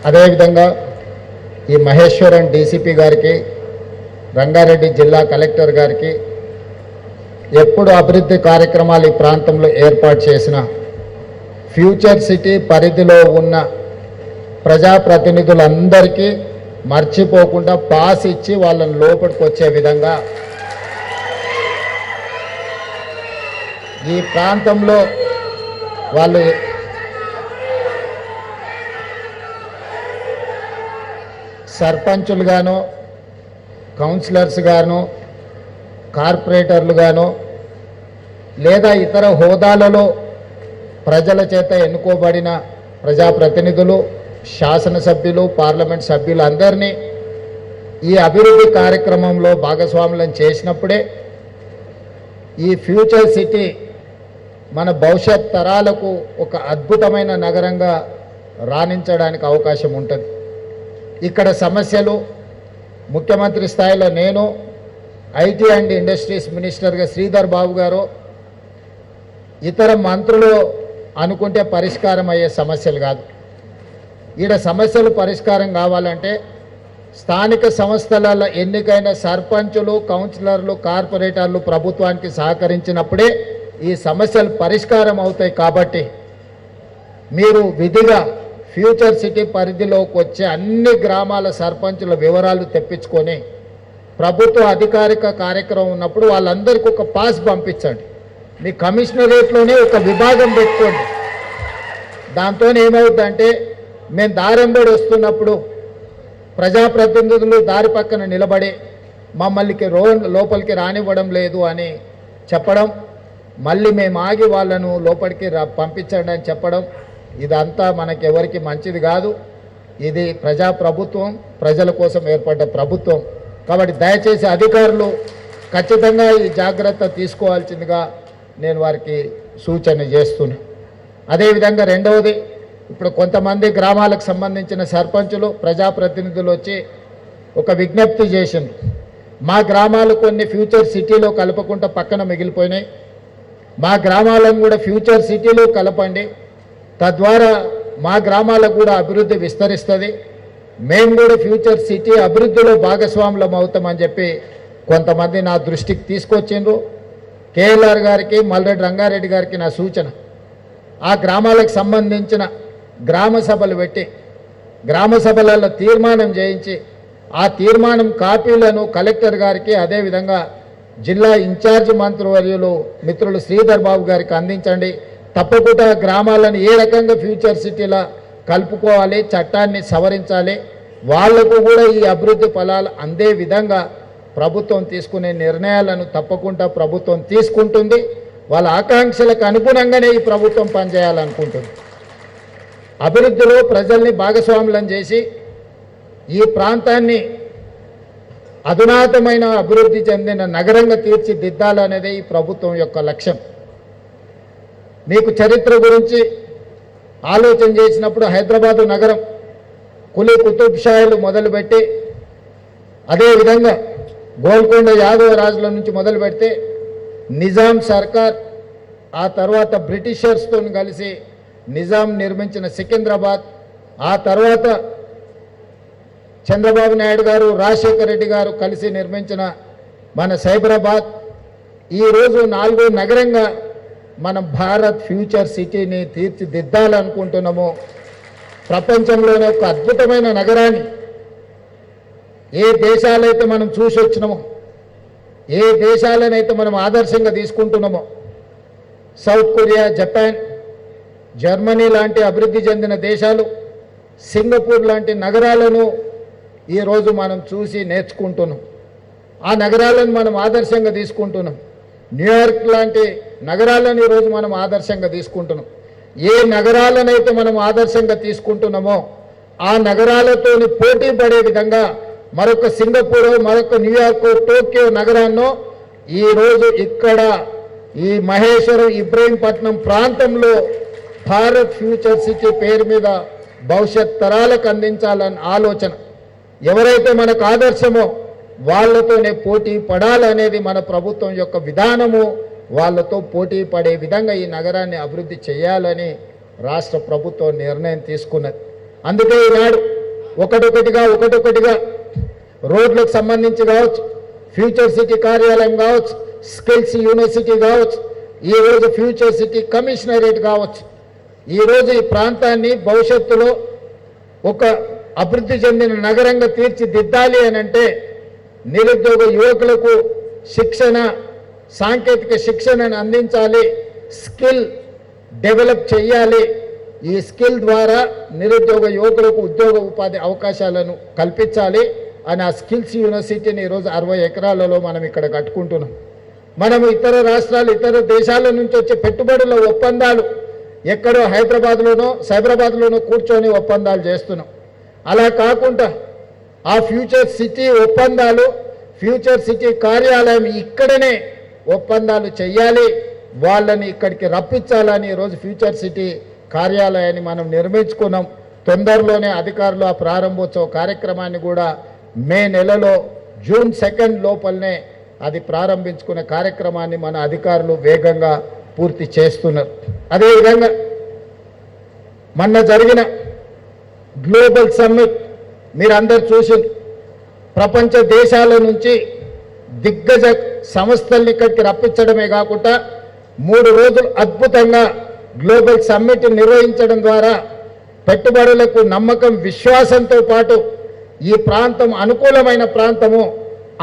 అదేవిధంగా ఈ మహేశ్వరం డీసీపీ గారికి, రంగారెడ్డి జిల్లా కలెక్టర్ గారికి ఎప్పుడు అభివృద్ధి కార్యక్రమాలు ఈ ప్రాంతంలో ఏర్పాటు చేసిన ఫ్యూచర్ సిటీ పరిధిలో ఉన్న ప్రజాప్రతినిధులందరికీ మర్చిపోకుండా పాస్ ఇచ్చి వాళ్ళని లోపలికి వచ్చే విధంగా ఈ ప్రాంతంలో వాళ్ళు సర్పంచులుగాను, కౌన్సిలర్స్గాను, కార్పొరేటర్లుగాను లేదా ఇతర హోదాలలో ప్రజల చేత ఎన్నుకోబడిన ప్రజాప్రతినిధులు, శాసనసభ్యులు, పార్లమెంట్ సభ్యులు అందరినీ ఈ అభివృద్ధి కార్యక్రమంలో భాగస్వాములను చేసినప్పుడే ఈ ఫ్యూచర్ సిటీ మన భవిష్యత్ తరాలకు ఒక అద్భుతమైన నగరంగా రాణించడానికి అవకాశం ఉంటుంది. ఇక్కడ సమస్యలు ముఖ్యమంత్రి స్థాయిలో నేను, ఐటీ అండ్ ఇండస్ట్రీస్ మినిస్టర్గా శ్రీధర్ బాబు గారు, ఇతర మంత్రులు అనుకుంటే పరిష్కారం అయ్యే సమస్యలు కాదు. ఈడ సమస్యలు పరిష్కారం కావాలంటే స్థానిక సంస్థల ఎన్నికైన సర్పంచులు, కౌన్సిలర్లు, కార్పొరేటర్లు ప్రభుత్వానికి సహకరించినప్పుడే ఈ సమస్యలు పరిష్కారం అవుతాయి. కాబట్టి మీరు విధిగా ఫ్యూచర్ సిటీ పరిధిలోకి వచ్చే అన్ని గ్రామాల సర్పంచుల వివరాలు తెప్పించుకొని ప్రభుత్వ అధికారిక కార్యక్రమం ఉన్నప్పుడు వాళ్ళందరికీ ఒక పాస్ పంపించండి. మీ కమిషనరేట్లోనే ఒక విభాగం పెట్టుకోండి. దాంతో ఏమవుతుందంటే మేము దారెంబడి వస్తున్నప్పుడు ప్రజాప్రతినిధులు దారి పక్కన నిలబడి మమ్మల్ని లోపలికి రానివ్వడం లేదు అని చెప్పడం, మళ్ళీ మేము ఆగి వాళ్ళను లోపలికి పంపించండి అని చెప్పడం, ఇదంతా మనకెవరికి మంచిది కాదు. ఇది ప్రజాప్రభుత్వం, ప్రజల కోసం ఏర్పడ్డ ప్రభుత్వం. కాబట్టి దయచేసి అధికారులు ఖచ్చితంగా ఈ జాగ్రత్త తీసుకోవాల్సిందిగా నేను వారికి సూచన చేస్తున్నా. అదేవిధంగా రెండవది, ఇప్పుడు కొంతమంది గ్రామాలకు సంబంధించిన సర్పంచులు, ప్రజాప్రతినిధులు వచ్చి ఒక విజ్ఞప్తి చేసిండ్రు. మా గ్రామాలు కొన్ని ఫ్యూచర్ సిటీలో కలపకుండా పక్కన మిగిలిపోయినాయి, మా గ్రామాలను కూడా ఫ్యూచర్ సిటీలో కలపండి, తద్వారా మా గ్రామాలకు కూడా అభివృద్ధి విస్తరిస్తుంది, మేము కూడా ఫ్యూచర్ సిటీ అభివృద్ధిలో భాగస్వాములం అవుతామని చెప్పి కొంతమంది నా దృష్టికి తీసుకొచ్చిండ్రు. కేఎల్ఆర్ గారికి, మల్రెడ్డి రంగారెడ్డి గారికి నా సూచన, ఆ గ్రామాలకు సంబంధించిన గ్రామ సభలు పెట్టి గ్రామ సభలలో తీర్మానం చేయించి ఆ తీర్మానం కాపీలను కలెక్టర్ గారికి, అదేవిధంగా జిల్లా ఇన్ఛార్జ్ మంత్రివర్యులు మిత్రులు శ్రీధర్ బాబు గారికి అందించండి. తప్పకుండా గ్రామాలను ఏ రకంగా ఫ్యూచర్ సిటీలా కలుపుకోవాలి, చట్టాన్ని సవరించాలి, వాళ్లకు కూడా ఈ అభివృద్ధి ఫలాలు అందే విధంగా ప్రభుత్వం తీసుకునే నిర్ణయాలను తప్పకుండా ప్రభుత్వం తీసుకుంటుంది. వాళ్ళ ఆకాంక్షలకు అనుగుణంగానే ఈ ప్రభుత్వం పనిచేయాలనుకుంటుంది. అభివృద్ధిలో ప్రజల్ని భాగస్వాములను చేసి ఈ ప్రాంతాన్ని అధునాతమైన అభివృద్ధి చెందిన నగరంగా తీర్చిదిద్దాలనేదే ఈ ప్రభుత్వం యొక్క లక్ష్యం. మీకు చరిత్ర గురించి ఆలోచన చేసినప్పుడు హైదరాబాదు నగరం కులీ కుతుబ్ షాయిలు మొదలుపెట్టి, అదేవిధంగా గోల్కొండ యాదవ రాజుల నుంచి మొదలు పెడితే నిజాం సర్కార్, ఆ తర్వాత బ్రిటిషర్స్తో కలిసి నిజాం నిర్మించిన సికింద్రాబాద్, ఆ తర్వాత చంద్రబాబు నాయుడు గారు, రాజశేఖర రెడ్డి గారు కలిసి నిర్మించిన మన సైబరాబాద్, ఈరోజు 4వ నగరంగా మనం భారత్ ఫ్యూచర్ సిటీని తీర్చిదిద్దాలనుకుంటున్నాము. ప్రపంచంలోనే ఒక అద్భుతమైన నగరాన్ని ఏ దేశాలైతే మనం చూసి వచ్చినామో, ఏ దేశాలనైతే మనం ఆదర్శంగా తీసుకుంటున్నామో, సౌత్ కొరియా, జపాన్, జర్మనీ లాంటి అభివృద్ధి చెందిన దేశాలు, సింగపూర్ లాంటి నగరాలను ఈరోజు మనం చూసి నేర్చుకుంటున్నాం. ఆ నగరాలను మనం ఆదర్శంగా తీసుకుంటున్నాం. న్యూయార్క్ లాంటి నగరాలను ఈరోజు మనం ఆదర్శంగా తీసుకుంటున్నాం. ఏ నగరాలనైతే మనం ఆదర్శంగా తీసుకుంటున్నామో ఆ నగరాలతో పోటీ పడే విధంగా మరొక సింగపూర్, మరొక న్యూయార్క్, టోక్యో నగరాల్లో ఈరోజు ఇక్కడ ఈ మహేశ్వరం, ఇబ్రహీంపట్నం ప్రాంతంలో భారత్ ఫ్యూచర్ సిటీ పేరు మీద భవిష్యత్ తరాలకు అందించాలని ఆలోచన. ఎవరైతే మనకు ఆదర్శమో వాళ్ళతోనే పోటీ పడాలనేది మన ప్రభుత్వం యొక్క విధానము. వాళ్ళతో పోటీ పడే విధంగా ఈ నగరాన్ని అభివృద్ధి చేయాలని రాష్ట్ర ప్రభుత్వం నిర్ణయం తీసుకున్నది. అందుకే ఈనాడు ఒకటొకటిగా రోడ్లకు సంబంధించి కావచ్చు, ఫ్యూచర్ సిటీ కార్యాలయం కావచ్చు, స్కిల్స్ యూనివర్సిటీ కావచ్చు, ఈరోజు ఫ్యూచర్ సిటీ కమిషనరేట్ కావచ్చు. ఈరోజు ఈ ప్రాంతాన్ని భవిష్యత్తులో ఒక అభివృద్ధి చెందిన నగరంగా తీర్చిదిద్దాలి అని అంటే నిరుద్యోగ యువకులకు శిక్షణ, సాంకేతిక శిక్షణను అందించాలి, స్కిల్ డెవలప్ చేయాలి. ఈ స్కిల్ ద్వారా నిరుద్యోగ యువకులకు ఉద్యోగ ఉపాధి అవకాశాలను కల్పించాలి అని ఆ స్కిల్స్ యూనివర్సిటీని ఈరోజు 60 ఎకరాలలో మనం ఇక్కడ కట్టుకుంటున్నాం. మనం ఇతర రాష్ట్రాలు, ఇతర దేశాల నుంచి వచ్చే పెట్టుబడుల ఒప్పందాలు ఎక్కడో హైదరాబాద్లోనో సైబరాబాద్లోనో కూర్చొని ఒప్పందాలు చేస్తున్నాం. అలా కాకుండా ఆ ఫ్యూచర్ సిటీ ఒప్పందాలు, ఫ్యూచర్ సిటీ కార్యాలయం ఇక్కడనే ఒప్పందాలు చేయాలి, వాళ్ళని ఇక్కడికి రప్పించాలని ఈరోజు ఫ్యూచర్ సిటీ కార్యాలయాన్ని మనం నిర్మించుకున్నాం. తొందరలోనే అధికారులు ఆ ప్రారంభోత్సవ కార్యక్రమాన్ని కూడా మే నెలలో జూన్ 2 లోపలనే అది ప్రారంభించుకునే కార్యక్రమాన్ని మన అధికారులు వేగంగా పూర్తి చేస్తున్నారు. అదేవిధంగా మొన్న జరిగిన గ్లోబల్ సమ్మిట్ మీరందరూ చూసి, ప్రపంచ దేశాల నుంచి దిగ్గజ సంస్థల్ని ఇక్కడికి రప్పించడమే కాకుండా 3 రోజులు అద్భుతంగా గ్లోబల్ సమ్మిట్ నిర్వహించడం ద్వారా పెట్టుబడులకు నమ్మకం, విశ్వాసంతో పాటు ఈ ప్రాంతం అనుకూలమైన ప్రాంతము,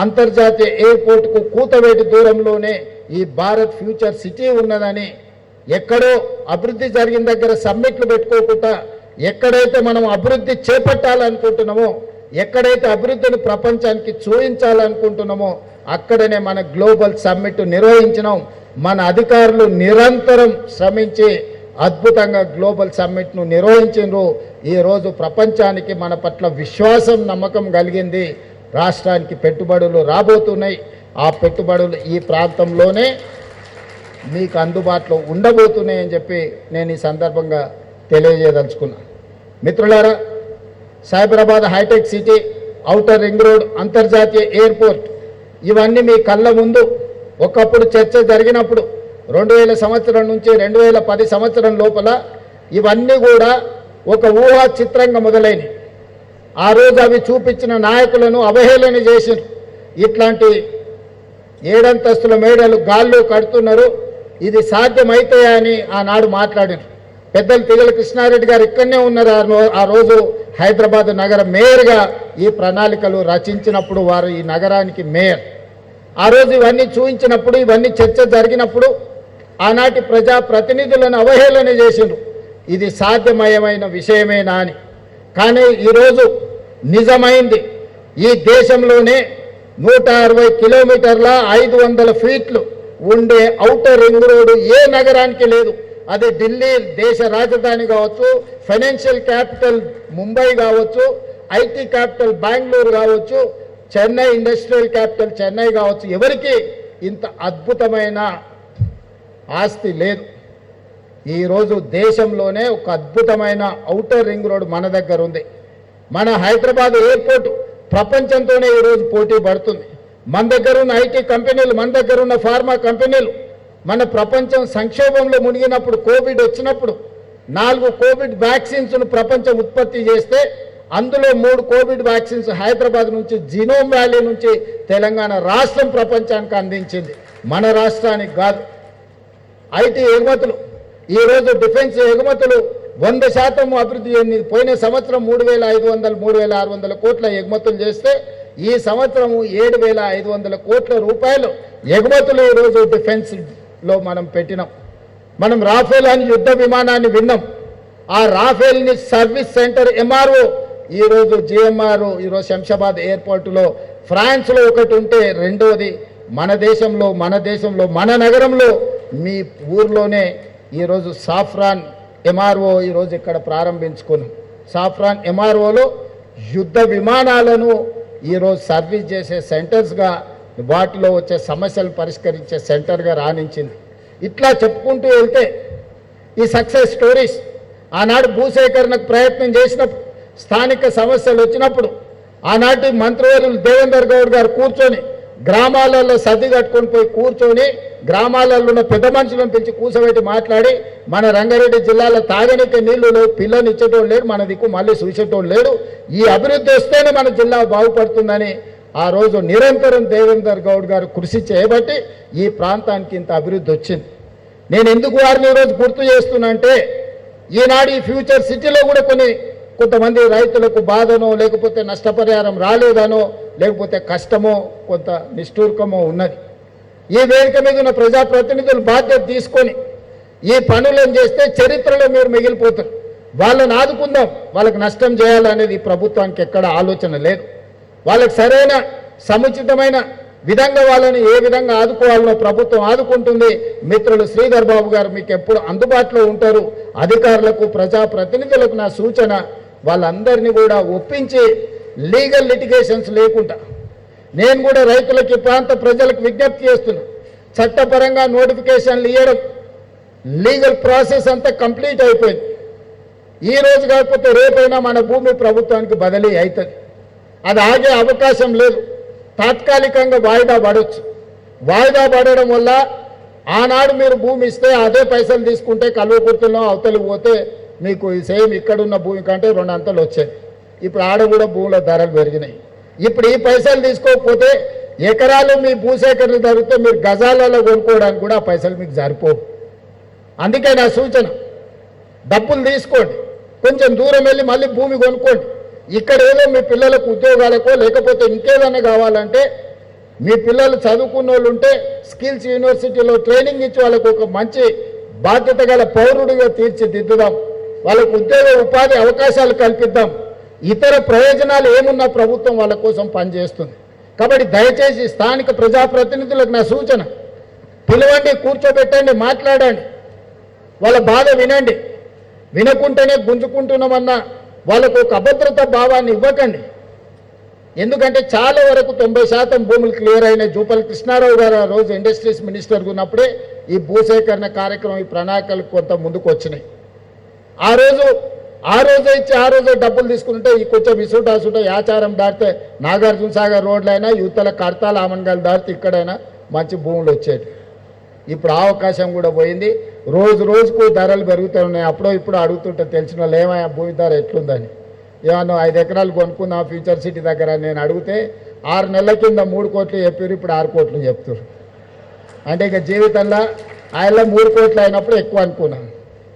అంతర్జాతీయ ఎయిర్పోర్ట్కు కూతవేటి దూరంలోనే ఈ భారత్ ఫ్యూచర్ సిటీ ఉన్నదని, ఎక్కడో అభివృద్ధి జరిగిన దగ్గర సమ్మిట్లు పెట్టుకోకుండా ఎక్కడైతే మనం అభివృద్ధి చేపట్టాలనుకుంటున్నామో, ఎక్కడైతే అభివృద్ధిని ప్రపంచానికి చూపించాలనుకుంటున్నామో అక్కడనే మన గ్లోబల్ సమ్మిట్ నిర్వహించినాం. మన అధికారులు నిరంతరం శ్రమించి అద్భుతంగా గ్లోబల్ సమ్మిట్ను నిర్వహించారు. ఈరోజు ప్రపంచానికి మన పట్ల విశ్వాసం, నమ్మకం కలిగింది. రాష్ట్రానికి పెట్టుబడులు రాబోతున్నాయి. ఆ పెట్టుబడులు ఈ ప్రాంతంలోనే మీకు అందుబాటులో ఉండబోతున్నాయని చెప్పి నేను ఈ సందర్భంగా తెలియజేయదలుచుకున్నా. మిత్రులారా, Cyberabad hitech city, outer ring road, అంతర్జాతీయ ఎయిర్పోర్ట్ ఇవన్నీ మీ కళ్ళ ముందు ఒకప్పుడు చర్చ జరిగినప్పుడు 2000 సంవత్సరం నుంచి 2010 సంవత్సరం లోపల ఇవన్నీ కూడా ఒక ఊహా చిత్రంగా మొదలైనవి. ఆ రోజు అవి చూపించిన నాయకులను అవహేళన చేశారు. ఇట్లాంటి 7 అంతస్తుల మేడలు గాల్లో కడుతున్నారు, ఇది సాధ్యమైతాయా అని ఆనాడు మాట్లాడారు. పెద్దలు తిగల కృష్ణారెడ్డి గారు ఇక్కడనే ఉన్నారు. ఆ రోజు హైదరాబాద్ నగర మేయర్గా ఈ ప్రణాళికలు రచించినప్పుడు వారు ఈ నగరానికి మేయర్. ఆ రోజు ఇవన్నీ చూపించినప్పుడు, ఇవన్నీ చర్చ జరిగినప్పుడు ఆనాటి ప్రజాప్రతినిధులను అవహేళన చేసిండ్రు, ఇది సాధ్యమయమైన విషయమేనా అని. కానీ ఈరోజు నిజమైంది. ఈ దేశంలోనే 160 కిలోమీటర్ల 500 ఫీట్లు ఉండే ఔటర్ రింగ్ రోడ్డు ఏ నగరానికి లేదు. అది ఢిల్లీ దేశ రాజధాని కావచ్చు, ఫైనాన్షియల్ క్యాపిటల్ ముంబై కావచ్చు, ఐటీ క్యాపిటల్ బెంగళూరు కావచ్చు, చెన్నై ఇండస్ట్రియల్ క్యాపిటల్ చెన్నై కావచ్చు, ఎవరికి ఇంత అద్భుతమైన ఆస్తి లేదు. ఈరోజు దేశంలోనే ఒక అద్భుతమైన ఔటర్ రింగ్ రోడ్ మన దగ్గర ఉంది. మన హైదరాబాద్ ఎయిర్పోర్ట్ ప్రపంచంతోనే ఈరోజు పోటీ పడుతుంది. మన దగ్గర ఉన్న ఐటీ కంపెనీలు, మన దగ్గర ఉన్న ఫార్మా కంపెనీలు, మన ప్రపంచం సంక్షోభంలో మునిగినప్పుడు, కోవిడ్ వచ్చినప్పుడు 4 కోవిడ్ వ్యాక్సిన్స్ను ప్రపంచం ఉత్పత్తి చేస్తే అందులో 3 కోవిడ్ వ్యాక్సిన్స్ హైదరాబాద్ నుంచి, జినోమ్ వ్యాలీ నుంచి తెలంగాణ రాష్ట్రం ప్రపంచానికి అందించింది, మన రాష్ట్రానికి కాదు. ఐటీ ఎగుమతులు, ఈరోజు డిఫెన్స్ ఎగుమతులు 100% అభివృద్ధి చెందింది. పోయిన సంవత్సరం 3500, 3600 కోట్ల ఎగుమతులు చేస్తే ఈ సంవత్సరం 7500 కోట్ల రూపాయలు ఎగుమతులు ఈరోజు డిఫెన్స్లో మనం పెట్టినాం. మనం రాఫేల్ అని యుద్ధ విమానాన్ని విన్నాం. ఆ రాఫేల్ని సర్వీస్ సెంటర్ ఎంఆర్ఓ ఈరోజు జిఎంఆర్ ఈరోజు శంషాబాద్ ఎయిర్పోర్టులో, ఫ్రాన్స్లో ఒకటి ఉంటే రెండోది మన దేశంలో మన నగరంలో మీ ఊర్లోనే ఈరోజు సాఫ్రాన్ ఎంఆర్ఓ ఈరోజు ఇక్కడ ప్రారంభించుకున్నాం. సాఫ్రాన్ ఎంఆర్ఓలో యుద్ధ విమానాలను ఈరోజు సర్వీస్ చేసే సెంటర్స్గా, వాటిలో వచ్చే సమస్యలు పరిష్కరించే సెంటర్గా రాణించింది. ఇట్లా చెప్పుకుంటూ వెళ్తే ఈ సక్సెస్ స్టోరీస్, ఆనాడు భూసేకరణకు ప్రయత్నం చేసినప్పుడు, స్థానిక సమస్యలు వచ్చినప్పుడు ఆనాటి మంత్రివర్యులు దేవేందర్ గౌడ్ గారు కూర్చొని గ్రామాలలో సర్ది కట్టుకొని పోయి కూర్చొని గ్రామాలలో ఉన్న పెద్ద మనుషులను పిలిచి కూర్చోబెట్టి మాట్లాడి మన రంగారెడ్డి జిల్లాలో తాగనీకి నీళ్లు లేవు, పిల్లని ఇచ్చేటోడు లేడు, మన దిక్కు మళ్ళీ చూసేటోడు లేడు, ఈ అభివృద్ధి వస్తేనే మన జిల్లా బాగుపడుతుందని ఆ రోజు నిరంతరం దేవేందర్ గౌడ్ గారు కృషి చేయబట్టి ఈ ప్రాంతానికి ఇంత అభివృద్ధి వచ్చింది. నేను ఎందుకు వారిని ఈరోజు గుర్తు చేస్తున్నా అంటే ఈనాడు ఈ ఫ్యూచర్ సిటీలో కూడా కొంతమంది రైతులకు బాధనో లేకపోతే నష్టపరిహారం రాలేదనో లేకపోతే కష్టమో కొంత నిష్ఠూర్కమో ఉన్నది. ఈ వేదిక మీద ఉన్న ప్రజాప్రతినిధులు బాధ్యత తీసుకొని ఈ పనులను చేస్తే చరిత్రలో మీరు మిగిలిపోతారు. వాళ్ళని ఆదుకుందాం, వాళ్ళకి నష్టం చేయాలనేది ఈ ప్రభుత్వానికి ఎక్కడ ఆలోచన లేదు. వాళ్ళకి సరైన సముచితమైన విధంగా వాళ్ళని ఏ విధంగా ఆదుకోవాలనో ప్రభుత్వం ఆదుకుంటుంది. మిత్రులు శ్రీధర్ బాబు గారు మీకు ఎప్పుడు అందుబాటులో ఉంటారు. అధికారులకు ప్రజాప్రతినిధులకు నా సూచన, వాళ్ళందరినీ కూడా ఒప్పించి లీగల్ లిటిగేషన్స్ లేకుండా నేను కూడా రైతులకి ప్రాంత ప్రజలకు విజ్ఞప్తి చేస్తున్నా. చట్టపరంగా నోటిఫికేషన్లు ఇవ్వడం, లీగల్ ప్రాసెస్ అంతా కంప్లీట్ అయిపోయింది. ఈ రోజు కాకపోతే రేపైనా మన భూమి ప్రభుత్వానికి బదిలీ అవుతుంది. అది ఆగే అవకాశం లేదు. తాత్కాలికంగా వాయిదా పడవచ్చు. వాయిదా పడడం వల్ల ఆనాడు మీరు భూమి ఇస్తే అదే పైసలు తీసుకుంటే కల్వకుర్తిలో అవతలికి పోతే మీకు సేమ్ ఇక్కడున్న భూమి కంటే 2 అంతలు వచ్చేది. ఇప్పుడు ఆడ కూడా భూముల ధరలు పెరిగినాయి. ఇప్పుడు ఈ పైసలు తీసుకోకపోతే ఎకరాలు మీ భూసేకరణ జరిగితే మీరు గజాలలో కొనుక్కోవడానికి కూడా ఆ పైసలు మీకు సరిపోవు. అందుకే నా సూచన, డబ్బులు తీసుకోండి, కొంచెం దూరం వెళ్ళి మళ్ళీ భూమి కొనుక్కోండి. ఇక్కడ ఏదో మీ పిల్లలకు ఉద్యోగాలకో లేకపోతే ఇంకేదైనా కావాలంటే మీ పిల్లలు చదువుకున్న వాళ్ళు ఉంటే స్కిల్స్ యూనివర్సిటీలో ట్రైనింగ్ ఇచ్చి వాళ్ళకు ఒక మంచి బాధ్యత గల పౌరుడిగా తీర్చిదిద్దుదాం. వాళ్ళకు ఉద్యోగ ఉపాధి అవకాశాలు కల్పిద్దాం. ఇతర ప్రయోజనాలు ఏమున్నా ప్రభుత్వం వాళ్ళ కోసం పనిచేస్తుంది. కాబట్టి దయచేసి స్థానిక ప్రజాప్రతినిధులకు నా సూచన, పిలవండి, కూర్చోబెట్టండి, మాట్లాడండి, వాళ్ళ బాధ వినండి. వినకుంటేనే గుంజుకుంటున్నామన్న వాళ్ళకు ఒక అభద్రత భావాన్ని ఇవ్వకండి. ఎందుకంటే చాలా వరకు 90% భూములు క్లియర్ అయిన జూపల్లి కృష్ణారావు గారు ఆ రోజు ఇండస్ట్రీస్ మినిస్టర్గా ఉన్నప్పుడే ఈ భూసేకరణ కార్యక్రమం, ఈ ప్రణాళికలు కొంత ముందుకు వచ్చినాయి. ఆ రోజు ఇచ్చి ఆ రోజే డబ్బులు తీసుకుంటే ఈ కొంచెం ఇసుట యాచారం దాటితే నాగార్జున సాగర్ రోడ్లైనా యువతల కడతాల ఆమన్గాలు దాటితే ఇక్కడైనా మంచి భూములు వచ్చేది. ఇప్పుడు ఆ అవకాశం కూడా పోయింది. రోజుకు ధరలు పెరుగుతూ ఉన్నాయి. అప్పుడో ఇప్పుడు అడుగుతుంటే తెలిసిన వాళ్ళు ఏమయ్యా భూమి ధర ఎట్లుందని, ఏమన్నా 5 ఎకరాలు కొనుక్కున్నా ఫ్యూచర్ సిటీ దగ్గర నేను అడిగితే 6 నెలల కింద 3 కోట్లు చెప్పారు, ఇప్పుడు 6 కోట్లు చెప్తారు. అంటే ఇక జీవితంలో ఆయనలో 3 కోట్లు అయినప్పుడు ఎక్కువ అనుకున్నాను,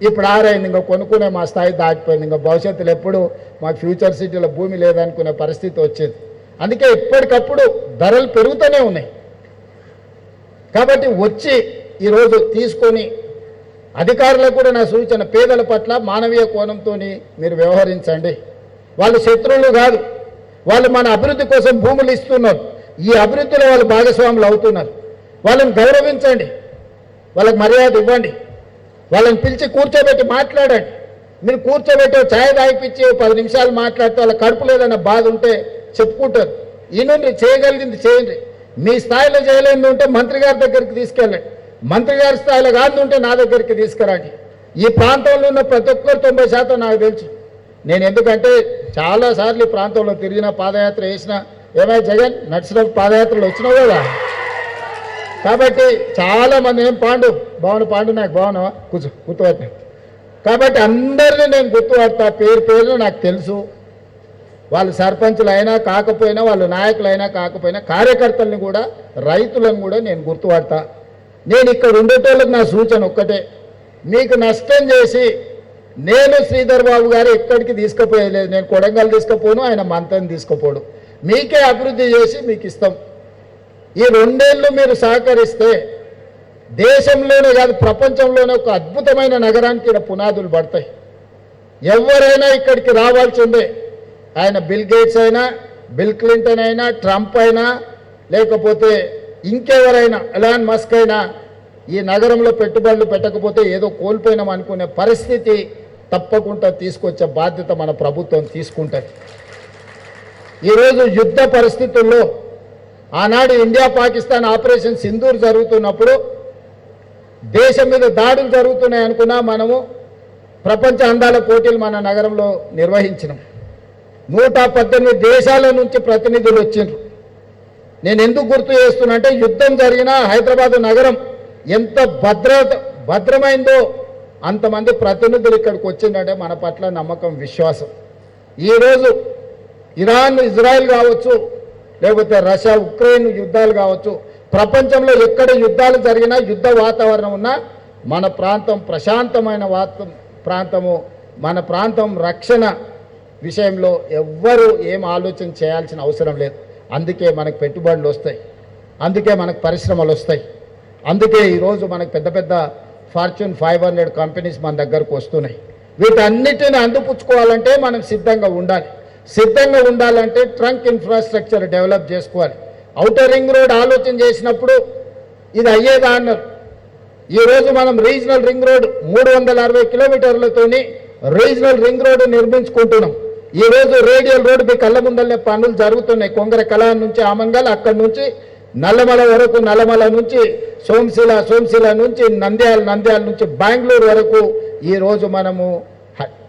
ఇప్పుడు 6 అయింది. ఇంకా కొనుక్కునే మా స్థాయి దాటిపోయింది. ఇంకా భవిష్యత్తులో ఎప్పుడు మాకు ఫ్యూచర్ సిటీలో భూమి లేదనుకునే పరిస్థితి వచ్చేది. అందుకే ఎప్పటికప్పుడు ధరలు పెరుగుతూనే ఉన్నాయి. కాబట్టి వచ్చి ఈరోజు తీసుకొని అధికారులకు కూడా నా సూచన, పేదల పట్ల మానవీయ కోణంతో మీరు వ్యవహరించండి. వాళ్ళు శత్రువులు కాదు, వాళ్ళు మన అభివృద్ధి కోసం భూములు ఇస్తున్నారు. ఈ అభివృద్ధిలో వాళ్ళు భాగస్వాములు అవుతున్నారు. వాళ్ళని గౌరవించండి, వాళ్ళకి మర్యాద ఇవ్వండి, వాళ్ళని పిలిచి కూర్చోబెట్టి మాట్లాడండి. మీరు కూర్చోబెట్టి ఛాయ్ తాగిపించి 10 నిమిషాలు మాట్లాడితే వాళ్ళ కడుపు లేదన్న బాధ ఉంటే చెప్పుకుంటారు. ఈ నుండి చేయగలిగింది చేయండి. మీ స్థాయిలో చేయలేని ఉంటే మంత్రి గారి దగ్గరికి తీసుకెళ్ళండి, మంత్రి గారి స్థాయిలో కాదు ఉంటే నా దగ్గరికి తీసుకురండి. ఈ ప్రాంతంలో ఉన్న ప్రతి ఒక్కరు 90% నాకు తెలుసు. నేను ఎందుకంటే చాలాసార్లు ఈ ప్రాంతంలో తిరిగిన, పాదయాత్ర చేసిన. ఏమై జగన్ నడిచిన పాదయాత్రలు వచ్చినావు కదా. కాబట్టి చాలామంది ఏం పాండు నాకు బాగున్నావా గుర్తుపట్టిన. కాబట్టి అందరినీ నేను గుర్తుపడతా, పేరు నాకు తెలుసు. వాళ్ళు సర్పంచులు అయినా కాకపోయినా, వాళ్ళు నాయకులు అయినా కాకపోయినా, కార్యకర్తల్ని కూడా రైతులను కూడా నేను గుర్తుపడతా. నేను ఇక్కడ ఉండేటోళ్ళకి నా సూచన ఒక్కటే, మీకు నష్టం చేసి నేను శ్రీధర్ బాబు గారు ఎక్కడికి తీసుకుపోయలేదు. నేను కొడంగల్ తీసుకుపోను, ఆయన మంతని తీసుకుపోడు. మీకే అభివృద్ధి చేసి మీకు ఇస్తాం. ఈ 2 ఏళ్ళు మీరు సహకరిస్తే దేశంలోనే కాదు ప్రపంచంలోనే ఒక అద్భుతమైన నగరానికి ఇక్కడ పునాదులు పడతాయి. ఎవరైనా ఇక్కడికి రావాల్సిందే. ఆయన బిల్ గేట్స్ అయినా, బిల్ క్లింటన్ అయినా, ట్రంప్ అయినా, లేకపోతే ఇంకెవరైనా ఎలాన్ మస్క్ అయినా ఈ నగరంలో పెట్టుబడులు పెట్టకపోతే ఏదో కోల్పోయినాం అనుకునే పరిస్థితి తప్పకుండా తీసుకొచ్చే బాధ్యత మన ప్రభుత్వం తీసుకుంటుంది. ఈరోజు యుద్ధ పరిస్థితుల్లో ఆనాడు ఇండియా పాకిస్తాన్ ఆపరేషన్ సింధూర్ జరుగుతున్నప్పుడు దేశం మీద దాడులు జరుగుతున్నాయి అనుకున్నా మనము ప్రపంచ అందాల పోటీలు మన నగరంలో నిర్వహించినాం. 118 దేశాల నుంచి ప్రతినిధులు వచ్చిండ్రు. నేను ఎందుకు గుర్తు చేస్తున్నా అంటే యుద్ధం జరిగిన హైదరాబాద్ నగరం ఎంత భద్రమైందో అంతమంది ప్రతినిధులు ఇక్కడికి వచ్చిందంటే మన పట్ల నమ్మకం, విశ్వాసం. ఈరోజు ఇరాన్, ఇజ్రాయెల్ కావచ్చు, లేకపోతే రష్యా, ఉక్రెయిన్ యుద్ధాలు కావచ్చు, ప్రపంచంలో ఎక్కడ యుద్ధాలు జరిగినా, యుద్ధ వాతావరణం ఉన్నా మన ప్రాంతం ప్రశాంతమైన ప్రాంతము. మన ప్రాంతం రక్షణ విషయంలో ఎవ్వరూ ఏం ఆలోచన చేయాల్సిన అవసరం లేదు. అందుకే మనకు పెట్టుబడులు వస్తాయి, అందుకే మనకు పరిశ్రమలు వస్తాయి, అందుకే ఈరోజు మనకు పెద్ద పెద్ద ఫార్చ్యూన్ 500 కంపెనీస్ మన దగ్గరకు వస్తున్నాయి. వీటన్నిటిని అందిపుచ్చుకోవాలంటే మనం సిద్ధంగా ఉండాలి. సిద్ధంగా ఉండాలంటే ట్రంక్ ఇన్ఫ్రాస్ట్రక్చర్ డెవలప్ చేసుకోవాలి. ఔటర్ రింగ్ రోడ్ ఆలోచన చేసినప్పుడు ఇది అయ్యేదా అన్నారు. ఈరోజు మనం రీజనల్ రింగ్ రోడ్ 360 కిలోమీటర్లతోని రీజనల్ రింగ్ రోడ్ నిర్మించుకుంటున్నాం. ఈరోజు రేడియల్ రోడ్ మీ కళ్ళ ముందల్లే పనులు జరుగుతున్నాయి. కొంగర కళ నుంచి ఆమంగల్, అక్కడి నుంచి నల్లమల వరకు, నల్లమల నుంచి సోమశిల నుంచి నంద్యాల నుంచి బెంగళూరు వరకు ఈరోజు మనము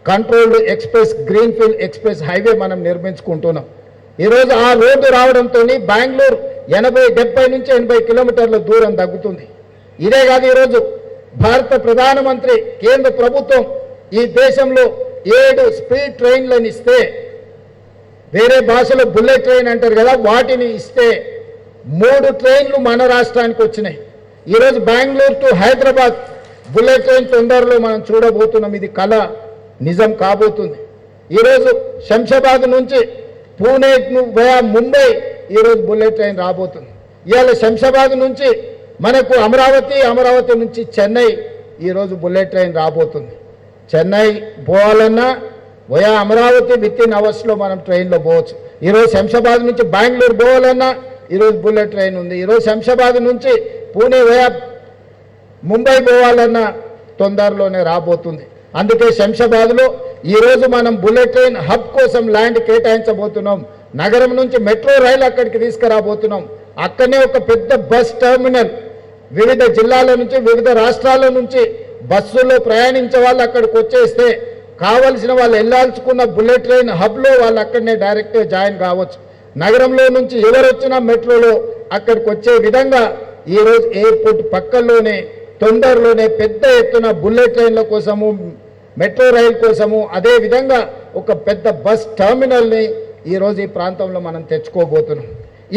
controlled express, greenfield express highway మనం నిర్మించుకుంటున్నాం. ఈరోజు ఆ రోడ్డు రావడంతో బెంగళూరు 70 నుంచి 80 కిలోమీటర్ల దూరం తగ్గుతుంది. ఇదే కాదు, ఈరోజు భారత ప్రధానమంత్రి, కేంద్ర ప్రభుత్వం ఈ దేశంలో 7 స్పీడ్ ట్రైన్లను ఇస్తే, వేరే భాషలో బుల్లెట్ ట్రైన్ అంటారు కదా, వాటిని ఇస్తే 3 ట్రైన్లు మన రాష్ట్రానికి వచ్చినాయి. ఈరోజు Bengaluru to Hyderabad bullet train తొందరలో మనం చూడబోతున్నాం. ఇది కళ నిజం కాబోతుంది. ఈరోజు శంషాబాద్ నుంచి పూణే వయా ముంబై ఈరోజు బుల్లెట్ ట్రైన్ రాబోతుంది. ఇవాళ శంషాబాద్ నుంచి మనకు అమరావతి నుంచి చెన్నై ఈరోజు బుల్లెట్ ట్రైన్ రాబోతుంది. చెన్నై పోవాలన్నా వయా అమరావతి వితిన్ అవర్స్లో మనం ట్రైన్లో పోవచ్చు. ఈరోజు శంషాబాద్ నుంచి బెంగళూరు పోవాలన్నా ఈరోజు బుల్లెట్ ట్రైన్ ఉంది. ఈరోజు శంషాబాద్ నుంచి పూణే వయా ముంబై పోవాలన్నా తొందరలోనే రాబోతుంది. అందుకే శంషాబాద్లో ఈరోజు మనం బుల్లెట్ ట్రైన్ హబ్ కోసం ల్యాండ్ కేటాయించబోతున్నాం. నగరం నుంచి మెట్రో రైలు అక్కడికి తీసుకురాబోతున్నాం. అక్కడనే ఒక పెద్ద బస్ టెర్మినల్, వివిధ జిల్లాల నుంచి, వివిధ రాష్ట్రాల నుంచి బస్సుల్లో ప్రయాణించే వాళ్ళు అక్కడికి వచ్చేస్తే కావలసిన వాళ్ళు వెళ్ళాల్చుకున్న బుల్లెట్ ట్రైన్ హబ్లో వాళ్ళు అక్కడనే డైరెక్ట్గా జాయిన్ కావచ్చు. నగరంలో నుంచి ఎవరు వచ్చినా మెట్రోలో అక్కడికి వచ్చే విధంగా ఈరోజు ఎయిర్పోర్ట్ పక్కల్లోనే తొందరలోనే పెద్ద ఎత్తున బుల్లెట్ ట్రైన్ల కోసము, మెట్రో రైలు కోసము, అదేవిధంగా ఒక పెద్ద బస్ టెర్మినల్ని ఈరోజు ఈ ప్రాంతంలో మనం తెచ్చుకోబోతున్నాం.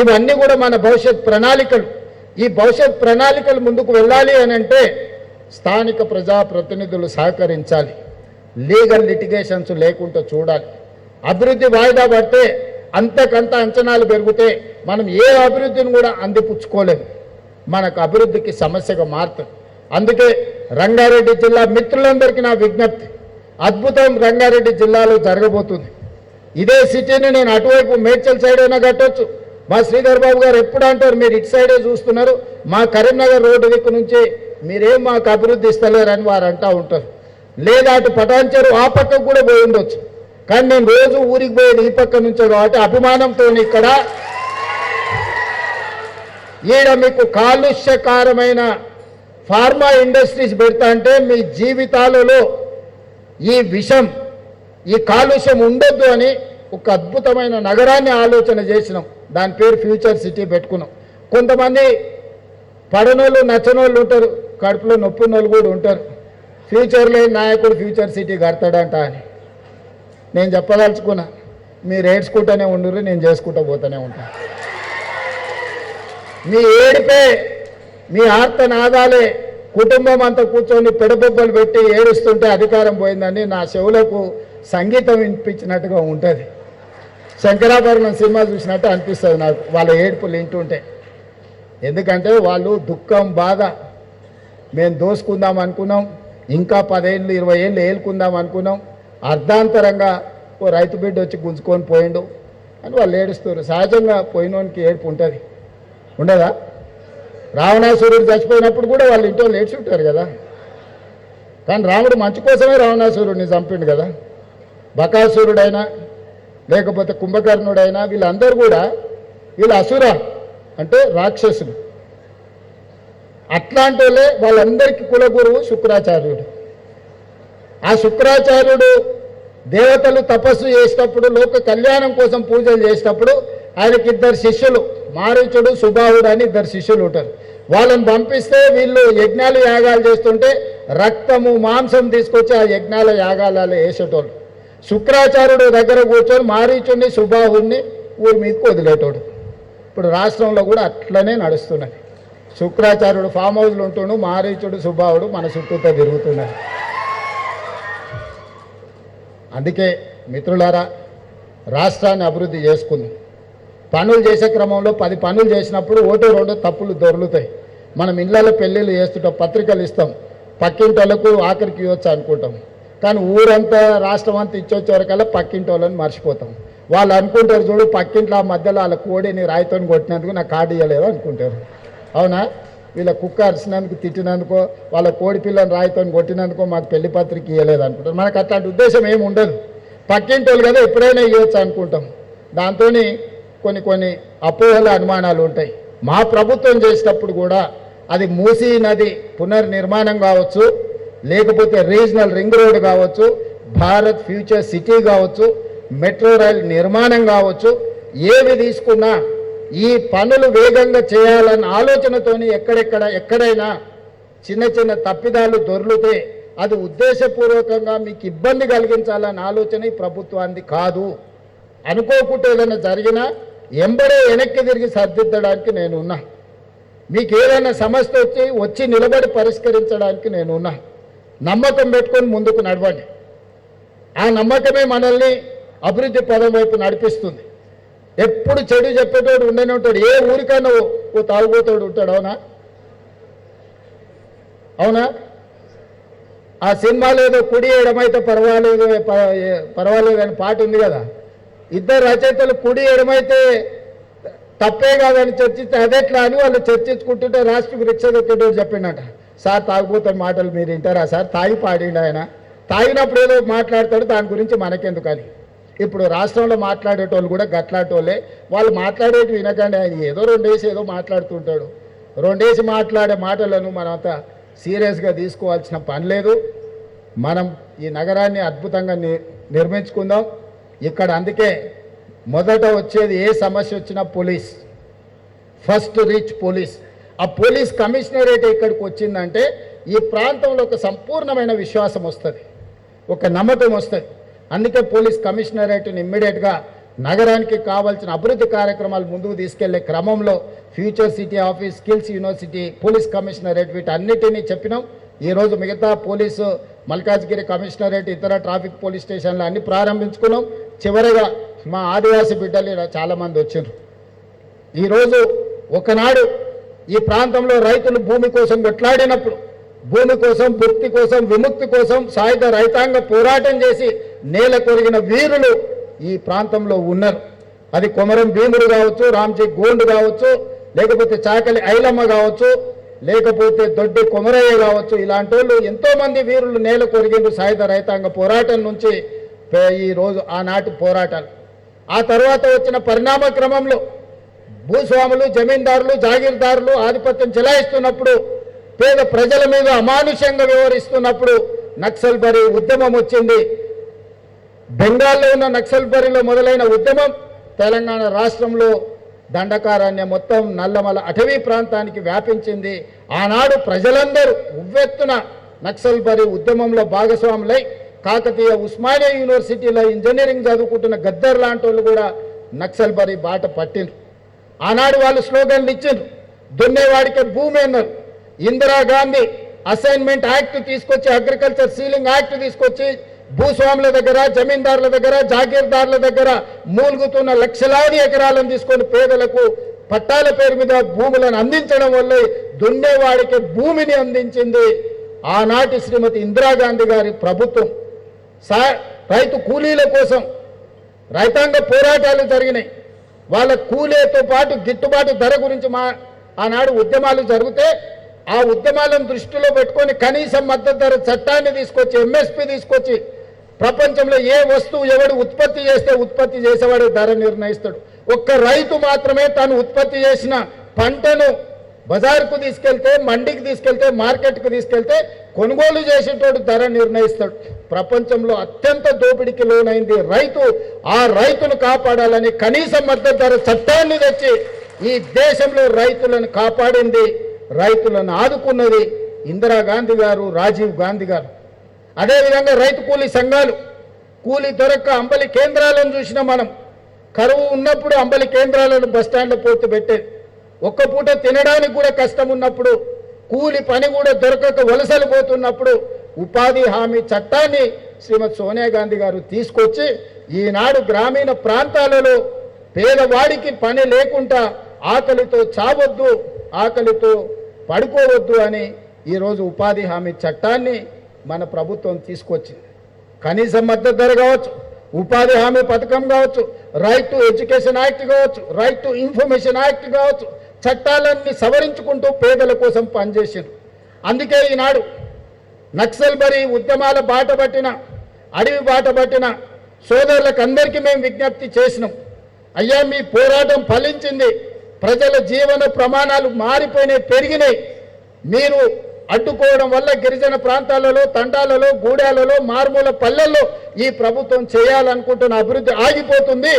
ఇవన్నీ కూడా మన భవిష్యత్ ప్రణాళికలు. ఈ భవిష్యత్ ప్రణాళికలు ముందుకు వెళ్ళాలి అని అంటే స్థానిక ప్రజాప్రతినిధులు సహకరించాలి. లీగల్ లిటిగేషన్స్ లేకుండా చూడాలి. అభివృద్ధి వాయిదా పడితే అంతకంత అంచనాలు పెరిగితే మనం ఏ అభివృద్ధిని కూడా అందిపుచ్చుకోలేము. మనకు అభివృద్ధికి సమస్యగా మారుతుంది. అందుకే రంగారెడ్డి జిల్లా మిత్రులందరికీ నా విజ్ఞప్తి, అద్భుతం రంగారెడ్డి జిల్లాలో జరగబోతుంది. ఇదే సిటీని నేను అటువైపు మేడ్చల్ సైడ్ అయినా కట్టొచ్చు. మా శ్రీధర్ బాబు గారు ఎప్పుడు అంటారు, మీరు ఇటు సైడే చూస్తున్నారు, మా కరీంనగర్ రోడ్డు దిక్కు నుంచి మీరేం మాకు అభివృద్ధి ఇస్తలేరని వారు అంటూ ఉంటారు. లేదా అటు పటాన్చెరు ఆ పక్కకు కూడా పోయి ఉండొచ్చు. కానీ నేను రోజు ఊరికి పోయేది ఈ పక్క నుంచే కాబట్టి అభిమానంతో ఇక్కడ ఈడ మీకు కాలుష్యకారమైన ఫార్మా ఇండస్ట్రీస్ పెడతా అంటే మీ జీవితాలలో ఈ విషం, ఈ కాలుష్యం ఉండొద్దు అని ఒక అద్భుతమైన నగరాన్ని ఆలోచన చేసినాం. దాని పేరు ఫ్యూచర్ సిటీ పెట్టుకున్నాం. కొంతమంది పడనోళ్ళు నచ్చనోళ్ళు ఉంటారు, కడుపులో నొప్పినోళ్ళు కూడా ఉంటారు. ఫ్యూచర్లో నాయకుడు ఫ్యూచర్ సిటీ కడతాడంట అని నేను చెప్పదలుచుకున్నా. మీరు ఏడ్చుకుంటూనే ఉండరు, నేను చేసుకుంటూ పోతూనే ఉంటాను. మీ ఏడిపే, మీ ఆర్తనాదాలే కుటుంబం అంతా కూర్చొని పెడబొబ్బలు పెట్టి ఏడుస్తుంటే అధికారం పోయిందని నా చెవులకు సంగీతం వినిపించినట్టుగా ఉంటుంది. శంకరాభరణం సినిమా చూసినట్టు అనిపిస్తుంది నాకు వాళ్ళ ఏడుపులు వింటుంటే. ఎందుకంటే వాళ్ళు దుఃఖం, బాధ, మేము దోసుకుందాం అనుకున్నాం, ఇంకా 10 ఏళ్ళు 20 ఏళ్ళు ఏలుకుందాం అనుకున్నాం, అర్ధాంతరంగా ఓ రైతు బిడ్డ వచ్చి గుంజుకొని పోయిండు అని వాళ్ళు ఏడుస్తారు. సహజంగా పోయినోనికి ఏడుపు ఉంటుంది, ఉండదా? రావణాసురుడు చచ్చిపోయినప్పుడు కూడా వాళ్ళు ఇంట్లో ఏడ్చి ఉంటారు కదా. కానీ రాముడు మంచి కోసమే రావణాసురుడిని చంపిండు కదా. బకాసురుడైనా లేకపోతే కుంభకర్ణుడైనా వీళ్ళందరూ కూడా వీళ్ళు అసుర అంటే రాక్షసులు. అట్లాంటి వాళ్ళందరికీ కులగురువు శుక్రాచార్యుడు. ఆ శుక్రాచార్యుడు దేవతలు తపస్సు చేసేటప్పుడు, లోక కళ్యాణం కోసం పూజలు చేసేటప్పుడు ఆయనకి 2 శిష్యులు మారీచుడు సుబాహుడు అని ఇద్దరు శిష్యులు ఉంటారు. వాళ్ళని పంపిస్తే వీళ్ళు యజ్ఞాలు యాగాలు చేస్తుంటే రక్తము మాంసం తీసుకొచ్చి ఆ యజ్ఞాల యాగాలలో వేసేటోళ్ళు. శుక్రాచార్యుడు దగ్గర కూర్చొని మారీచుడిని సుబాహుడిని ఊరి మీదకి వదిలేటోడు. ఇప్పుడు రాష్ట్రంలో కూడా అట్లనే నడుస్తున్నది. శుక్రాచార్యుడు ఫామ్ హౌస్లు ఉంటుండు, మారీచుడు సుబాహుడు మన చుట్టూతో తిరుగుతున్నారు. అందుకే మిత్రులారా, రాష్ట్రాన్ని అభివృద్ధి చేసుకుందాం. పనులు చేసే క్రమంలో 10 పనులు చేసినప్పుడు 1-2 తప్పులు దొరుకుతాయి. మనం ఇళ్ళలో పెళ్ళిళ్ళు చేస్తుంటాం, పత్రికలు ఇస్తాం, పక్కింటి వాళ్ళకు ఆఖరికి ఇవ్వచ్చు అనుకుంటాం. కానీ ఊరంతా రాష్ట్రం అంతా ఇచ్చొచ్చే వరకల్లా పక్కింటి వాళ్ళని మర్చిపోతాం. వాళ్ళు అనుకుంటారు, చూడు పక్కింట్లో ఆ మధ్యలో వాళ్ళ కోడిని రాయితో కొట్టినందుకు నాకు కార్డు ఇవ్వలేదు అనుకుంటారు. అవునా? వీళ్ళ కుక్క అరిసినందుకు తిట్టినందుకో, వాళ్ళ కోడి పిల్లని రాయితో కొట్టినందుకో మాకు పెళ్లి పత్రిక ఇవ్వలేదు అనుకుంటారు. మనకు అట్లాంటి ఉద్దేశం ఏమి ఉండదు. పక్కింటి వాళ్ళు కదా ఎప్పుడైనా ఇవ్వచ్చు అనుకుంటాం. దాంతో కొన్ని అపోహల అనుమానాలు ఉంటాయి. మా ప్రభుత్వం చేసేటప్పుడు కూడా అది మూసీ నది పునర్నిర్మాణం కావచ్చు, లేకపోతే రీజనల్ రింగ్ రోడ్ కావచ్చు, భారత్ ఫ్యూచర్ సిటీ కావచ్చు, మెట్రో రైల్ నిర్మాణం కావచ్చు, ఏవి తీసుకున్నా ఈ పనులు వేగంగా చేయాలన్న ఆలోచనతోని ఎక్కడైనా చిన్న తప్పిదాలు దొర్లితే అది ఉద్దేశపూర్వకంగా మీకు ఇబ్బంది కలిగించాలన్న ఆలోచన ఈ ప్రభుత్వానికి కాదు. అనుకోకుండా ఏదైనా జరిగినా ఎంబడే వెనక్కి తిరిగి సర్దిద్దడానికి నేనున్నా. మీకు ఏదైనా సమస్య వచ్చి నిలబడి పరిష్కరించడానికి నేనున్నా. నమ్మకం పెట్టుకొని ముందుకు నడవండి. ఆ నమ్మకమే మనల్ని అభివృద్ధి పదం వైపు నడిపిస్తుంది. ఎప్పుడు చెడు చెప్పేటోడు ఉండనే ఉంటాడు. ఏ ఊరికైనా ఓ తాగుబోతాడు ఉంటాడు. అవునా? ఆ సినిమాలో ఏదో కుడి ఎడమైతే పర్వాలేదు అని పాట ఉంది కదా. ఇద్దరు రచయితలు కుడి ఎడమైతే తప్పే కాదని చర్చిస్తే అదెట్లా అని వాళ్ళు చర్చించుకుంటుంటే రాష్ట్రకు రిక్ష దొక్కేటోడు చెప్పిండట, సార్ తాగుబోతాడు మాటలు మీరు వింటారా సార్? తాగి పాడిండు ఆయన. తాగినప్పుడు ఏదో మాట్లాడతాడు, దాని గురించి మనకెందుకని. ఇప్పుడు రాష్ట్రంలో మాట్లాడేటోళ్ళు కూడా గట్లాటోళ్ళే. వాళ్ళు మాట్లాడేటి వినకండి. ఆయన ఏదో 2 వేసి ఏదో మాట్లాడుతుంటాడు. 2 వేసి మాట్లాడే మాటలను మనమంతా సీరియస్గా తీసుకోవాల్సిన పని లేదు. మనం ఈ నగరాన్ని అద్భుతంగా నిర్మించుకుందాం. ఇక్కడ అందుకే మొదట వచ్చేది ఏ సమస్య వచ్చినా పోలీస్, ఫస్ట్ రీచ్ పోలీస్. ఆ పోలీస్ కమిషనరేట్ ఇక్కడికి వచ్చిందంటే ఈ ప్రాంతంలో ఒక సంపూర్ణమైన విశ్వాసం వస్తుంది, ఒక నమ్మకం వస్తుంది. అందుకే పోలీస్ కమిషనరేట్ని ఇమ్మీడియట్గా నగరానికి కావాల్సిన అభివృద్ధి కార్యక్రమాలు ముందుకు తీసుకెళ్లే క్రమంలో future city office, skills university, police commissionerate వీటన్నిటినీ చెప్పినాం. ఈరోజు మిగతా పోలీసు మల్కాజ్గిరి కమిషనరేట్, ఇతర ట్రాఫిక్ పోలీస్ స్టేషన్లు అన్ని ప్రారంభించుకున్నాం. చివరిగా మా ఆదివాసీ బిడ్డలు ఇలా చాలామంది వచ్చారు. ఈరోజు ఒకనాడు ఈ ప్రాంతంలో రైతులు భూమి కోసం కొట్లాడినప్పుడు, భూమి కోసం, భుక్తి కోసం, విముక్తి కోసం సాయుధ రైతాంగ పోరాటం చేసి నేల కొరిగిన వీరులు ఈ ప్రాంతంలో ఉన్నారు. అది కొమరం భీముడు కావచ్చు, రామ్జీ గోండు కావచ్చు, లేకపోతే చాకలి ఐలమ్మ కావచ్చు, లేకపోతే దొడ్డి కొమరయ్య కావచ్చు. ఇలాంటి వాళ్ళు ఎంతోమంది వీరులు నేల కొరిగిండ్రు సాయుధ రైతాంగ పోరాటం నుంచి. ఈరోజు ఆనాటి పోరాటాలు ఆ తర్వాత వచ్చిన పరిణామ క్రమంలో భూస్వాములు, జమీందారులు, జాగీర్దారులు ఆధిపత్యం చెలాయిస్తున్నప్పుడు, పేద ప్రజల మీద అమానుషంగా వ్యవహరిస్తున్నప్పుడు నక్సల్బరీ ఉద్యమం వచ్చింది. బెంగాల్లో ఉన్న నక్సల్బరీలో మొదలైన ఉద్యమం తెలంగాణ రాష్ట్రంలో దండకారణ్య మొత్తం నల్లమల అటవీ ప్రాంతానికి వ్యాపించింది. ఆనాడు ప్రజలందరూ ఉవ్వెత్తున నక్సల్బరీ ఉద్యమంలో భాగస్వాములై కాకతీయ ఉస్మానియా యూనివర్సిటీలో ఇంజనీరింగ్ చదువుకుంటున్న గద్దర్ లాంటి వాళ్ళు కూడా నక్సల్బరీ బాట పట్టిండ్రు. ఆనాడు వాళ్ళు స్లోగన్లు ఇచ్చిండ్రు, దున్నేవాడికి భూమి అన్నారు. ఇందిరాగాంధీ అసైన్మెంట్ యాక్ట్ తీసుకొచ్చి, అగ్రికల్చర్ సీలింగ్ యాక్ట్ తీసుకొచ్చి భూస్వాముల దగ్గర, జమీందారుల దగ్గర, జాగీర్దారుల దగ్గర మూలుగుతున్న లక్షలాది ఎకరాలను తీసుకొని పేదలకు పట్టాల పేరు మీద భూములను అందించడం వల్ల దున్నేవాడికి భూమిని అందించింది ఆనాటి శ్రీమతి ఇందిరాగాంధీ గారి ప్రభుత్వం. రైతు కూలీల కోసం రైతాంగ పోరాటాలు జరిగినాయి. వాళ్ళ కూలీతో పాటు గిట్టుబాటు ధర గురించి ఆనాడు ఉద్యమాలు జరిగితే ఆ ఉద్యమాలను దృష్టిలో పెట్టుకొని కనీస మద్దతు ధర చట్టాన్ని తీసుకొచ్చి, ఎంఎస్పి తీసుకొచ్చి, ప్రపంచంలో ఏ వస్తువు ఎవడు ఉత్పత్తి చేస్తే ఉత్పత్తి చేసేవాడు ధర నిర్ణయిస్తాడు. ఒక్క రైతు మాత్రమే తాను ఉత్పత్తి చేసిన పంటను బజార్కు తీసుకెళ్తే, మండికి తీసుకెళ్తే, మార్కెట్కు తీసుకెళ్తే కొనుగోలు చేసేటోడు ధర నిర్ణయిస్తాడు. ప్రపంచంలో అత్యంత దోపిడీకి లోనైంది రైతు. ఆ రైతును కాపాడాలని కనీస మద్దతు ధర చట్టాన్ని తెచ్చి ఈ దేశంలో రైతులను కాపాడింది, రైతులను ఆదుకున్నది ఇందిరాగాంధీ గారు, రాజీవ్ గాంధీ గారు. అదేవిధంగా రైతు కూలీ సంఘాలు, కూలీ దొరక్క అంబలి కేంద్రాలను చూసినా మనం. కరువు ఉన్నప్పుడు అంబలి కేంద్రాలను బస్టాండ్లో పోర్తి పెట్టేది. ఒక్క పూట తినడానికి కూడా కష్టం ఉన్నప్పుడు, కూలి పని కూడా దొరకక వలసలు పోతున్నప్పుడు ఉపాధి హామీ చట్టాన్ని శ్రీమతి సోనియా గాంధీ గారు తీసుకొచ్చి ఈనాడు గ్రామీణ ప్రాంతాలలో పేదవాడికి పని లేకుండా ఆకలితో చావద్దు, ఆకలితో పడుకోవద్దు అని ఈరోజు ఉపాధి హామీ చట్టాన్ని మన ప్రభుత్వం తీసుకొచ్చింది. కనీస మద్దతు ధర కావచ్చు, ఉపాధి హామీ పథకం కావచ్చు, రైట్ టు ఎడ్యుకేషన్ యాక్ట్ కావచ్చు, రైట్ టు ఇన్ఫర్మేషన్ యాక్ట్ కావచ్చు, చట్టాలన్నీ సవరించుకుంటూ పేదల కోసం పనిచేసింది. అందుకే ఈనాడు నక్సల్ బరి ఉద్యమాల బాట పట్టిన, అడవి బాట పట్టిన సోదరులకు అందరికీ మేము విజ్ఞప్తి చేసినాం. అయ్యా, మీ పోరాటం ఫలించింది, ప్రజల జీవన ప్రమాణాలు మారిపోయినాయి, పెరిగినాయి. మీరు అడ్డుకోవడం వల్ల గిరిజన ప్రాంతాలలో, తండాలలో, గూడాలలో, మారుమూల పల్లెల్లో ఈ ప్రభుత్వం చేయాలనుకుంటున్న అభివృద్ధి ఆగిపోతుంది.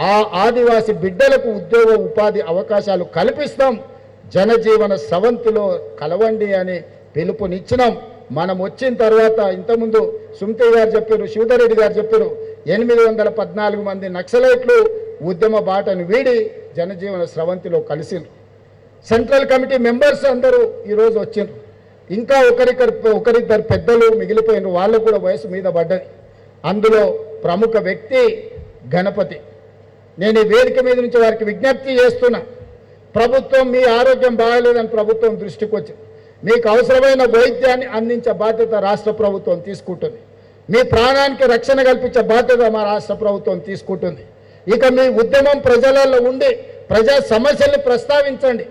ఆ ఆదివాసి బిడ్డలకు ఉద్యోగ ఉపాధి అవకాశాలు కల్పిస్తాం, జనజీవన స్రవంతిలో కలవండి అని పిలుపునిచ్చినాం. మనం వచ్చిన తర్వాత ఇంతకుముందు సుమతి గారు చెప్పారు, శివధర్ రెడ్డి గారు చెప్పారు, 814 మంది నక్సలైట్లు ఉద్యమ బాటను వీడి జనజీవన స్రవంతిలో కలిసిండ్రు. సెంట్రల్ కమిటీ మెంబర్స్ అందరూ ఈరోజు వచ్చిండ్రు. ఇంకా ఒకరిద్దరు పెద్దలు మిగిలిపోయినారు, వాళ్ళకు కూడా వయసు మీద పడ్డది. అందులో ప్రముఖ వ్యక్తి గణపతి. నేను ఈ వేదిక మీద నుంచి వారికి విజ్ఞప్తి చేస్తున్నా, ప్రభుత్వం మీ ఆరోగ్యం బాగాలేదని ప్రభుత్వం దృష్టికి వచ్చింది. మీకు అవసరమైన వైద్యాన్ని అందించే బాధ్యత రాష్ట్ర ప్రభుత్వం తీసుకుంటుంది. మీ ప్రాణానికి రక్షణ కల్పించే బాధ్యత మా రాష్ట్ర ప్రభుత్వం తీసుకుంటుంది. ఇక మీ ఉద్యమం ప్రజలలో ఉండి ప్రజా సమస్యల్ని ప్రస్తావించండి,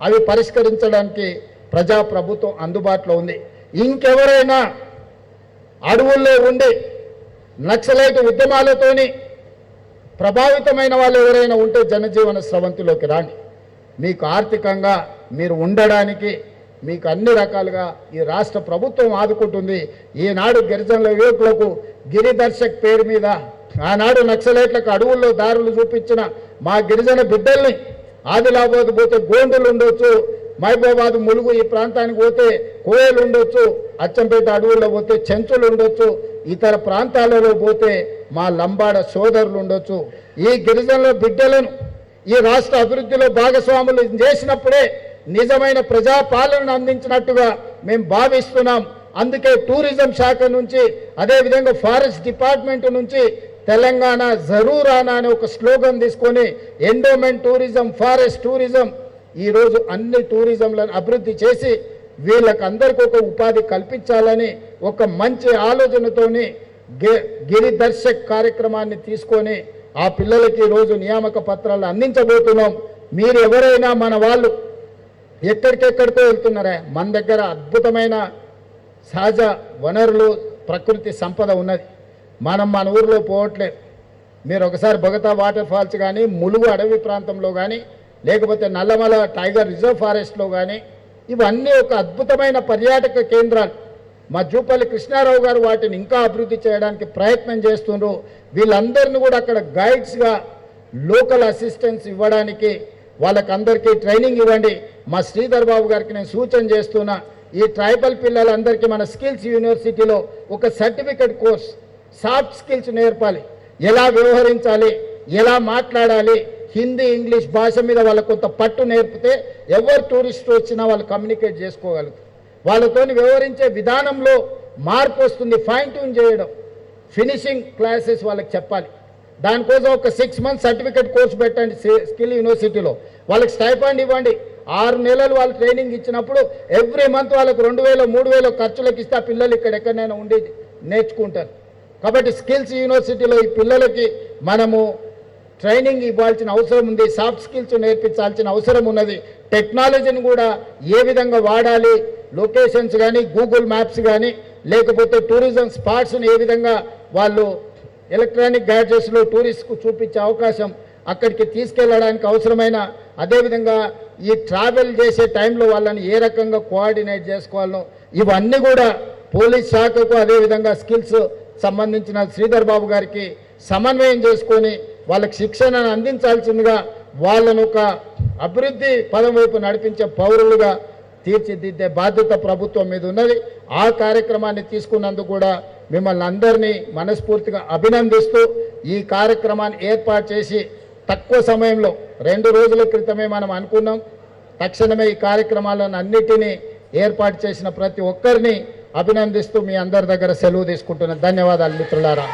అవి పరిష్కరించడానికి ప్రజా ప్రభుత్వం అందుబాటులో ఉంది. ఇంకెవరైనా అడవుల్లో ఉండి నక్సలైట్ ఉద్యమాలతోని ప్రభావితమైన వాళ్ళు ఎవరైనా ఉంటే జనజీవన స్రవంతిలోకి రాండి. మీకు ఆర్థికంగా మీరు ఉండడానికి మీకు అన్ని రకాలుగా ఈ రాష్ట్ర ప్రభుత్వం ఆదుకుంటుంది. ఈనాడు గిరిజనుల యువకులకు గిరిదర్శక్ పేరు మీద ఆనాడు నక్సలైట్లకు అడవుల్లో దారులు చూపించిన మా గిరిజన బిడ్డల్ని ఆదిలాబాద్ పోతే గోండులు ఉండొచ్చు, మహబూబాబాద్ ములుగు ఈ ప్రాంతానికి పోతే కోయలు ఉండొచ్చు, అచ్చంపేట అడవుల్లో పోతే చెంచులు ఉండొచ్చు, ఇతర ప్రాంతాలలో పోతే మా లంబాడ సోదరులు ఉండొచ్చు. ఈ గిరిజనుల బిడ్డలను ఈ రాష్ట్ర అభివృద్ధిలో భాగస్వాములు చేసినప్పుడే నిజమైన ప్రజాపాలనను అందించినట్టుగా మేము భావిస్తున్నాం. అందుకే టూరిజం శాఖ నుంచి, అదేవిధంగా ఫారెస్ట్ డిపార్ట్మెంట్ నుంచి తెలంగాణ జరూర్ ఆనా అనే ఒక స్లోగన్ తీసుకొని ఎండోమెంట్ టూరిజం, ఫారెస్ట్ టూరిజం, ఈరోజు అన్ని టూరిజంలను అభివృద్ధి చేసి వీళ్ళకందరికీ ఒక ఉపాధి కల్పించాలని ఒక మంచి ఆలోచనతోని గిరిదర్శక్ కార్యక్రమాన్ని తీసుకొని ఆ పిల్లలకి ఈరోజు నియామక పత్రాలు అందించబోతున్నాం. మీరు ఎవరైనా మన వాళ్ళు ఎక్కడికెక్కడికో వెళ్తున్నారా, మన దగ్గర అద్భుతమైన సహజ వనరులు, ప్రకృతి సంపద ఉన్నది. మనం మన ఊరిలో పోవట్లేదు. మీరు ఒకసారి బొగతా వాటర్ ఫాల్స్ కానీ, ములుగు అడవి ప్రాంతంలో కానీ, లేకపోతే నల్లమల టైగర్ రిజర్వ్ ఫారెస్ట్లో కానీ, ఇవన్నీ ఒక అద్భుతమైన పర్యాటక కేంద్రాలు. మా జూపల్లి కృష్ణారావు గారు వాటిని ఇంకా అభివృద్ధి చేయడానికి ప్రయత్నం చేస్తున్నారు. వీళ్ళందరినీ కూడా అక్కడ గైడ్స్గా లోకల్ అసిస్టెన్స్ ఇవ్వడానికి వాళ్ళకందరికీ ట్రైనింగ్ ఇవ్వండి. మా శ్రీధర్ బాబు గారికి నేను సూచన చేస్తున్నా, ఈ ట్రైబల్ పిల్లలందరికీ మన స్కిల్స్ యూనివర్సిటీలో ఒక సర్టిఫికెట్ కోర్స్ సాఫ్ట్ స్కిల్స్ నేర్పాలి. ఎలా వ్యవహరించాలి, ఎలా మాట్లాడాలి, హిందీ ఇంగ్లీష్ భాష మీద వాళ్ళకు కొంత పట్టు నేర్పితే ఎవరు టూరిస్ట్ వచ్చినా వాళ్ళు కమ్యూనికేట్ చేసుకోగలుగుతారు. వాళ్ళతోని వ్యవహరించే విధానంలో మార్పు వస్తుంది. ఫైన్ ట్యూన్ చేయడం, ఫినిషింగ్ క్లాసెస్ వాళ్ళకి చెప్పాలి. దానికోసం ఒక 6 months సర్టిఫికెట్ కోర్స్ పెట్టండి స్కిల్ యూనివర్సిటీలో. వాళ్ళకి స్టైఫండ్ ఇవ్వండి. 6 నెలలు వాళ్ళు ట్రైనింగ్ ఇచ్చినప్పుడు ఎవ్రీ మంత్ వాళ్ళకు 2000 3000 ఖర్చులకు ఇస్తే ఆ పిల్లలు ఇక్కడ ఎక్కడైనా ఉండి నేర్చుకుంటారు. కాబట్టి స్కిల్స్ యూనివర్సిటీలో ఈ పిల్లలకి మనము ట్రైనింగ్ ఇవ్వాల్సిన అవసరం ఉంది. సాఫ్ట్ స్కిల్స్ నేర్పించాల్సిన అవసరం ఉన్నది. టెక్నాలజీని కూడా ఏ విధంగా వాడాలి, లొకేషన్స్ కానీ, గూగుల్ మ్యాప్స్ కానీ, లేకపోతే టూరిజం స్పాట్స్ని ఏ విధంగా వాళ్ళు ఎలక్ట్రానిక్ గ్యాడ్జెట్స్లో టూరిస్ట్కు చూపించే అవకాశం, అక్కడికి తీసుకెళ్ళడానికి అవసరమైన, అదేవిధంగా ఈ ట్రావెల్ చేసే టైంలో వాళ్ళని ఏ రకంగా కోఆర్డినేట్ చేసుకోవాలో ఇవన్నీ కూడా పోలీస్ శాఖకు, అదేవిధంగా స్కిల్స్ సంబంధించిన శ్రీధర్ బాబు గారికి సమన్వయం చేసుకొని వాళ్ళకి శిక్షణను అందించాల్సిందిగా వాళ్ళను ఒక అభివృద్ధి పదం వైపు నడిపించే పౌరులుగా తీర్చిదిద్దే బాధ్యత ప్రభుత్వం మీద ఉన్నది. ఆ కార్యక్రమాన్ని తీసుకున్నందుకు కూడా మిమ్మల్ని అందరినీ మనస్ఫూర్తిగా అభినందిస్తూ ఈ కార్యక్రమాన్ని ఏర్పాటు చేసి తక్కువ సమయంలో 2 రోజుల క్రితమే మనం అనుకున్నాం. తక్షణమే ఈ కార్యక్రమాలను అన్నిటినీ ఏర్పాటు చేసిన ప్రతి ఒక్కరిని అభినందిస్తూ మీ అందరి దగ్గర సెలవు తీసుకుంటున్నాను. ధన్యవాదాలు మిత్రులారా.